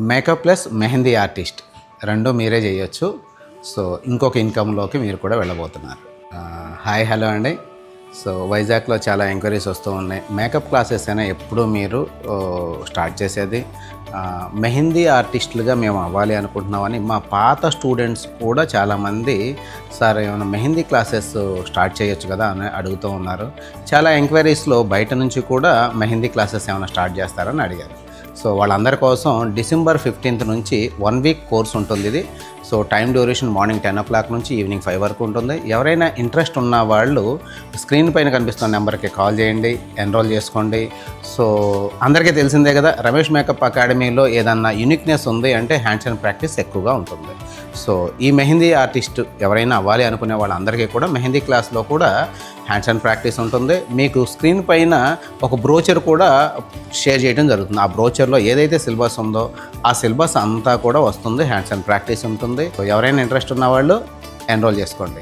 Makeup plus mehndi artist రెండు మీరే చేయొచ్చు. సో ఇంకొక ఇన్కమ్లోకి మీరు కూడా వెళ్ళబోతున్నారు. హాయ్ హలో అండి. సో వైజాగ్లో చాలా ఎంక్వైరీస్ వస్తూ ఉన్నాయి. మేకప్ క్లాసెస్ అయినా ఎప్పుడు మీరు స్టార్ట్ చేసేది మెహందీ ఆర్టిస్టులుగా మేము అవ్వాలి అనుకుంటున్నామని మా పాత స్టూడెంట్స్ కూడా చాలామంది సార్ ఏమైనా మెహందీ క్లాసెస్ స్టార్ట్ చేయొచ్చు కదా అని అడుగుతూ ఉన్నారు. చాలా ఎంక్వైరీస్లో బయట నుంచి కూడా మెహందీ క్లాసెస్ ఏమైనా స్టార్ట్ చేస్తారని అడిగారు. సో వాళ్ళందరి కోసం డిసెంబర్ 15th నుంచి 1 వీక్ కోర్స్ ఉంటుంది ఇది. So time duration morning 10 o'clock నుంచి ఈవినింగ్ 5 వరకు ఉంటుంది. ఎవరైనా ఇంట్రెస్ట్ ఉన్న వాళ్ళు స్క్రీన్ పైన కనిపిస్తున్న నెంబర్కి కాల్ చేయండి, ఎన్రోల్ చేసుకోండి. సో అందరికీ తెలిసిందే కదా, రమేష్ మేకప్ అకాడమీలో ఏదన్నా యూనిక్నెస్ ఉంది అంటే హ్యాండ్స్ అండ్ ప్రాక్టీస్ ఎక్కువగా ఉంటుంది. సో ఈ మెహందీ ఆర్టిస్ట్ ఎవరైనా అవ్వాలి అనుకునే వాళ్ళందరికీ కూడా మెహందీ క్లాస్లో కూడా హ్యాండ్స్ అండ్ ప్రాక్టీస్ ఉంటుంది. మీకు స్క్రీన్ పైన ఒక బ్రోచర్ కూడా షేర్ చేయడం జరుగుతుంది. ఆ బ్రోచర్లో ఏదైతే సిలబస్ ఉందో ఆ సిలబస్ అంతా కూడా వస్తుంది. హ్యాండ్స్ అండ్ ప్రాక్టీస్ ఉంటుంది. సో ఎవరైనా ఇంట్రెస్ట్ ఉన్న వాళ్ళు ఎన్రోల్ చేసుకోండి.